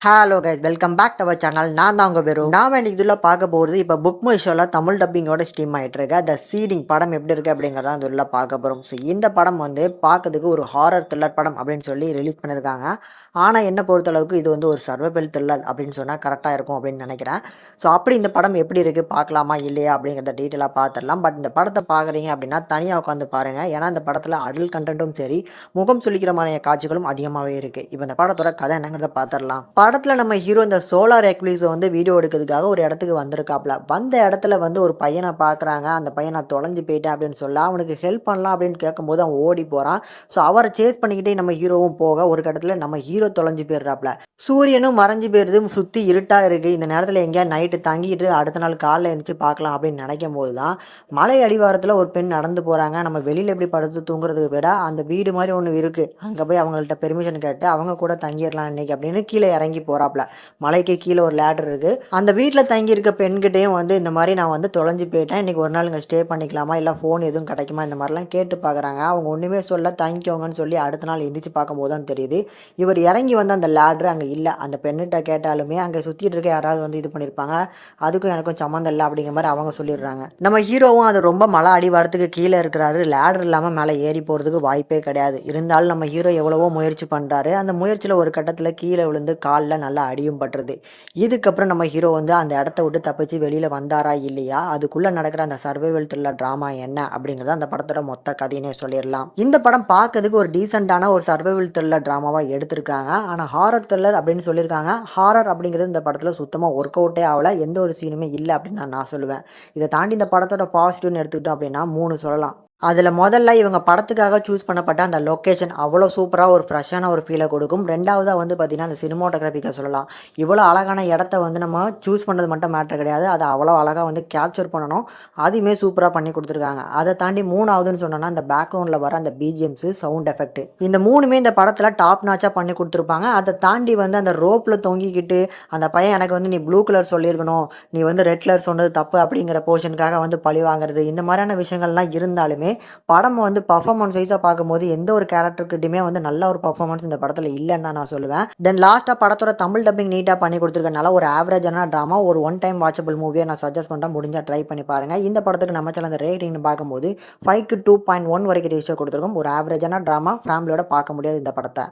Hello guys, welcome back to our channel. நான் தான் உங்கள் வெறும். நாம் இன்னைக்கு இதில் பார்க்க போகிறது இப்போ புக் மை ஷோவில் தமிழ் டப்பிங்கோட ஸ்ட்ரீம் ஆகிட்டு இருக்கு த சீடிங் படம் எப்படி இருக்குது அப்படிங்கிறத அந்த உள்ள பார்க்க போகிறோம். ஸோ இந்த படம் வந்து பார்க்கறதுக்கு ஒரு ஹாரர் த்ரில்லர் படம் அப்படின்னு சொல்லி ரிலீஸ் பண்ணியிருக்காங்க. ஆனால் என்ன பொறுத்தளவுக்கு இது வந்து ஒரு சர்வைவல் த்ரில்லர் அப்படின்னு சொன்னால் கரெக்டாக இருக்கும் அப்படின்னு நினைக்கிறேன். ஸோ அப்படி இந்த படம் எப்படி இருக்குது, பார்க்கலாமா இல்லையா அப்படிங்கிறத டீட்டெயிலாக பார்த்துடலாம். பட் இந்த படத்தை பார்க்குறீங்க அப்படின்னா தனியாக உட்காந்து பாருங்கள். ஏன்னா இந்த படத்தில் அடல்ட் கண்டென்ட்டும் சரி, முகம் சுளிக்கிற மாதிரியான காட்சிகளும் அதிகமாகவே இருக்குது. இப்போ இந்த படத்தோட கதை என்னங்கிறத பார்த்துடலாம். படத்தில் நம்ம ஹீரோ இந்த சோலார் எக்லிப்ஸை வந்து வீடியோ எடுக்கிறதுக்காக ஒரு இடத்துக்கு வந்திருக்காப்ல. வந்த இடத்துல வந்து ஒரு பையனை பார்க்குறாங்க. அந்த பையன் நான் தொலைஞ்சு போயிட்டேன் அப்படின்னு சொல்ல அவனுக்கு ஹெல்ப் பண்ணலாம் அப்படின்னு கேட்கும்போது அவன் ஓடி போகிறான். ஸோ அவரை சேஸ் பண்ணிக்கிட்டே நம்ம ஹீரோவும் போக ஒரு கட்டத்தில் நம்ம ஹீரோ தொலைஞ்சு போயிடுறாப்ல. சூரியனும் மறைஞ்சு போயிடுது, சுற்றி இருட்டாக இருக்குது. இந்த நேரத்தில் எங்கேயா நைட்டு தங்கிட்டு அடுத்த நாள் காலைல எழுந்திரிச்சு பார்க்கலாம் அப்படின்னு நினைக்கும் போது தான் மலை அடிவாரத்தில் ஒரு பெண் நடந்து போகிறாங்க. நம்ம வெளியில் எப்படி படுத்து தூங்குறதுக்கு விட அந்த வீடு மாதிரி ஒன்று இருக்குது, அங்கே போய் அவங்கள்ட்ட பெர்மிஷன் கேட்டு அவங்க கூட தங்கிடலாம் இன்னைக்கு அப்படின்னு கீழே இறங்கி போகிறாப்ல. மலைக்கு கீழே ஒரு லேடர் இருக்குது. அந்த வீட்டில் தங்கி இருக்க பெண்கிட்டையும் வந்து இந்த மாதிரி நான் வந்து தொலைஞ்சு போயிட்டேன், இன்றைக்கி ஒரு நாள் இங்கே ஸ்டே பண்ணிக்கலாமா, இல்லை ஃபோன் எதுவும் கிடைக்குமா, இந்த மாதிரிலாம் கேட்டு பார்க்குறாங்க. அவங்க ஒன்றுமே சொல்ல தங்கிக்கோங்கன்னு சொல்லி அடுத்த நாள் எந்திரிச்சு பார்க்கும்போது தான் தெரியுது இவர் இறங்கி வந்து அந்த லேடர் அங்கே இல்லை. அந்த பெண்ணிட்ட கேட்டாலுமே அங்கே சுற்றிட்டு இருக்க யாராவது வந்து இது பண்ணியிருப்பாங்க, அதுக்கும் எனக்கும் சம்மந்தம் இல்லை அப்படிங்கிற மாதிரி அவங்க சொல்லிடுறாங்க. நம்ம ஹீரோவும் அது ரொம்ப மலை அடிவாரத்துக்கு கீழே இருக்கிறாரு, லேடர் இல்லாமல் மேலே ஏறி போகிறதுக்கு வாய்ப்பே கிடையாது. இருந்தாலும் நம்ம ஹீரோ எவ்வளவோ முயற்சி பண்ணுறாரு. அந்த முயற்சியில் ஒரு கட்டத்தில் கீழே விழுந்து காலில் நல்லா அடியும் பட்டுறது. இதுக்கப்புறம் நம்ம ஹீரோ வந்து அந்த இடத்த விட்டு தப்பிச்சு வெளியில் வந்தாரா இல்லையா, அதுக்குள்ளே நடக்கிற அந்த சர்வைவல் த்ரில்லர் ட்ராமா என்ன அப்படிங்கிறத அந்த படத்தோட மொத்த கதையினே சொல்லிடலாம். இந்த படம் பார்க்கறதுக்கு ஒரு டீசெண்டான ஒரு சர்வைவல் த்ரில்லர் ட்ராமாவாக எடுத்திருக்காங்க. ஆனால் ஹாரர் த்ரில்லர் அப்படின்னு சொல்லியிருக்காங்க. ஹாரர் அப்படிங்கிறது இந்த படத்தில் சுத்தமாக ஒர்க் அவுட்டே ஆகலை, எந்த ஒரு சீனுமே இல்லை அப்படின்னு நான் சொல்லுவேன். இதை தாண்டி இந்த படத்தோட பாசிட்டிவ்னு எடுத்துக்கிட்டோம் அப்படின்னா 3 சொல்லலாம். அதில் முதல்ல இவங்க படத்துக்காக சூஸ் பண்ணப்பட்ட அந்த லொக்கேஷன் அவ்வளோ சூப்பராக ஒரு ஃப்ரெஷ்ஷான ஒரு ஃபீலை கொடுக்கும். ரெண்டாவதாக வந்து பார்த்திங்கன்னா அந்த சினிமாட்டோகிராஃபிக்கை சொல்லலாம். இவ்வளோ அழகான இடத்த வந்து நம்ம சூஸ் பண்ணுறது மட்டும் மேட்டர் கிடையாது, அதை அவ்வளோ அழகாக வந்து கேப்சர் பண்ணணும், அதுவுமே சூப்பராக பண்ணி கொடுத்துருக்காங்க. அதை தாண்டி மூணாவதுன்னு சொன்னோன்னா அந்த பேக்ரவுண்டில் வர அந்த பிஜிஎம்ஸு, சவுண்ட் எஃபெக்ட், இந்த மூணுமே இந்த படத்தில் டாப் நாச்சாக பண்ணி கொடுத்துருப்பாங்க. அதை தாண்டி வந்து அந்த ரோப்பில் தொங்கிக்கிட்டு அந்த பையன் எனக்கு வந்து நீ ப்ளூ கலர் சொல்லியிருக்கணும், நீ வந்து ரெட் கலர் சொன்னது தப்பு அப்படிங்கிற போர்ஷனுக்காக வந்து பழி வாங்குறது, இந்த மாதிரியான விஷயங்கள்லாம் இருந்தாலுமே படம் வந்து பர்ஃபார்மன்ஸ் வைஸாக பார்க்கும்போது எந்த ஒரு கேரக்டர்கிட்டையுமே வந்து நல்ல ஒரு பர்ஃபார்மன்ஸ் இந்த படத்தில் இல்லைன்னு தான் நான் சொல்லுவேன். தென் லாஸ்ட்டாக படத்தோட தமிழ் டப்பிங் நீட்டாக பண்ணி கொடுத்துருக்கனால ஒரு ஆவரேஜான ட்ராமா, ஒரு ஒன் டைம் வாட்சபிள் மூவியை நான் சஜஸ்ட் பண்ணுறேன். முடிஞ்சால் ட்ரை பண்ணி பாருங்கள். இந்த படத்துக்கு நம்ம சேனல் அந்த ரேட்டிங்னு பார்க்கும்போது 5க்கு 2.1 வரைக்கும் ரேஷியோ கொடுத்துருக்கோம். ஒரு ஆவரேஜான ட்ராமா, ஃபேமிலியோட பார்க்க முடியாது இந்த படத்தை.